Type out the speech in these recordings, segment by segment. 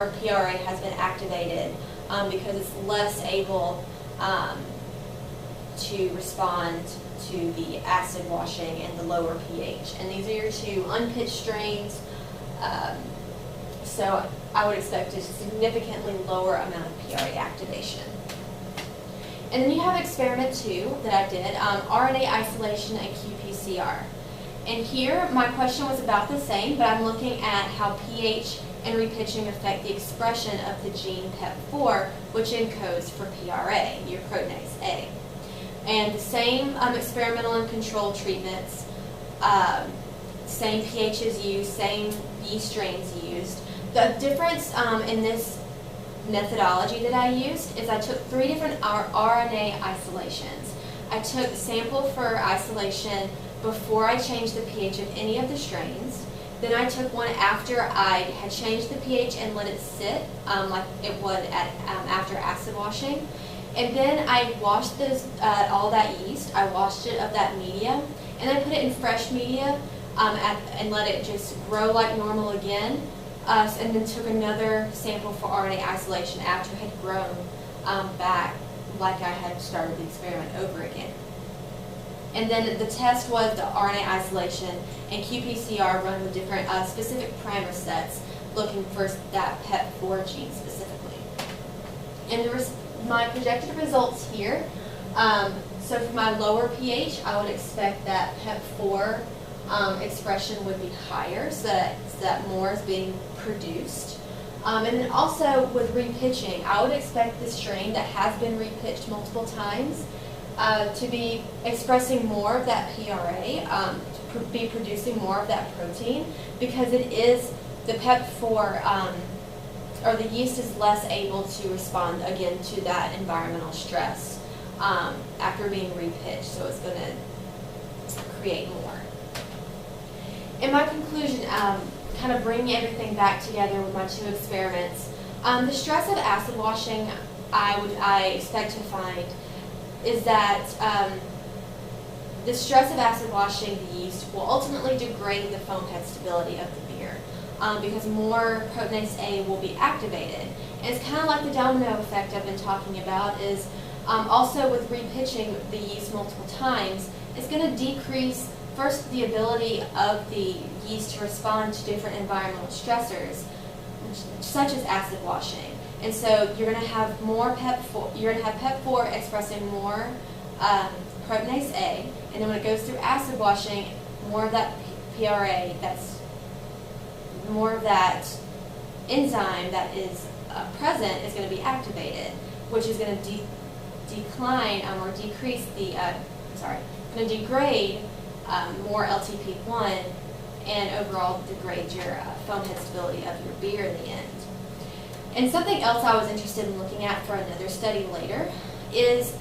or PRA has been activated because it's less able to respond to the acid washing and the lower pH. And these are your two unpitched strains. So I would expect a significantly lower amount of PRA activation. And then you have experiment 2 that I did, RNA isolation and qPCR. And here my question was about the same, but I'm looking at how pH and repitching affect the expression of the gene PEP4, which encodes for PRA, your proteinase A. And the same experimental and control treatments, same pHs used, same yeast strains used. The difference in this methodology that I used is I took 3 different RNA isolations. I took a sample for isolation before I changed the pH of any of the strains. Then I took one after I had changed the pH and let it sit, like it would after acid washing. And then I washed all that yeast. I washed it of that media, and I put it in fresh media and let it just grow like normal again. And then took another sample for RNA isolation after it had grown back like I had started the experiment over again. And then the test was the RNA isolation and qPCR run with different specific parameter sets looking for that PEP4 gene specifically. And my projected results here, so for my lower pH, I would expect that PEP4 expression would be higher, so that more is being produced. And then also with repitching, I would expect the strain that has been repitched multiple times to be expressing more of that PRA, to be producing more of that protein, because it is the PEP4, or the yeast is less able to respond again to that environmental stress after being repitched, so it's going to create more. In my conclusion, kind of bringing everything back together with my 2 experiments, the stress of acid washing I expect to find is that the stress of acid washing the yeast will ultimately degrade the foam head stability of the beer because more proteinase A will be activated. And it's kind of like the domino effect I've been talking about is also with repitching the yeast multiple times, it's going to decrease first the ability of the yeast to respond to different environmental stressors such as acid washing. And so you're going to have more PEP4, you're going to have PEP4 expressing more proteinase A, and then when it goes through acid washing, more of that PRA, that's more of that enzyme that is present is going to be activated, which is going to decline or decrease the, going to degrade more LTP1 and overall degrade your foam head stability of your beer in the end. And something else I was interested in looking at for another study later is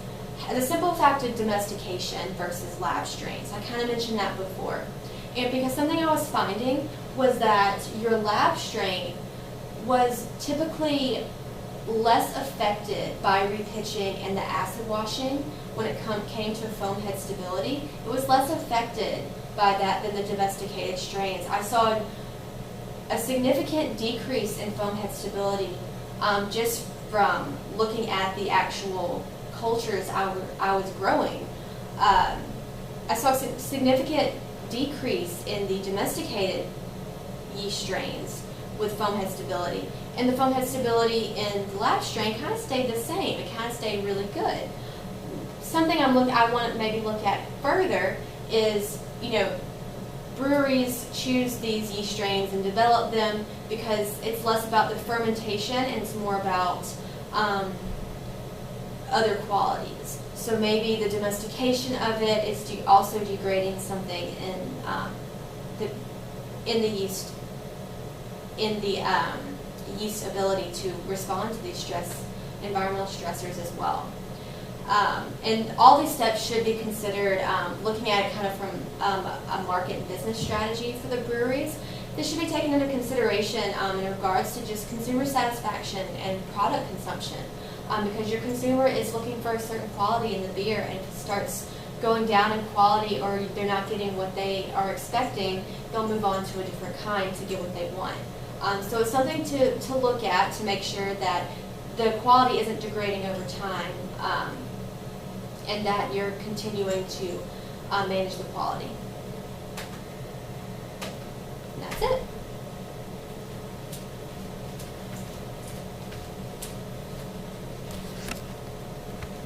the simple fact of domestication versus lab strains. I kind of mentioned that before. And because something I was finding was that your lab strain was typically less affected by repitching and the acid washing when it came to foam head stability. It was less affected by that than the domesticated strains. I saw a significant decrease in foam head stability just from looking at the actual cultures I was growing. I saw a significant decrease in the domesticated yeast strains with foam head stability. And the foam head stability in the lab strain kind of stayed the same. It kind of stayed really good. Something I want to maybe look at further is, breweries choose these yeast strains and develop them because it's less about the fermentation and it's more about other qualities. So maybe the domestication of it is also degrading something in the yeast, yeast ability to respond to these environmental stressors as well. And all these steps should be considered looking at it kind of from a market and business strategy for the breweries. This should be taken into consideration in regards to just consumer satisfaction and product consumption because your consumer is looking for a certain quality in the beer, and if it starts going down in quality or they're not getting what they are expecting, they'll move on to a different kind to get what they want. So it's something to look at to make sure that the quality isn't degrading over time, and that you're continuing to manage the quality. And that's it.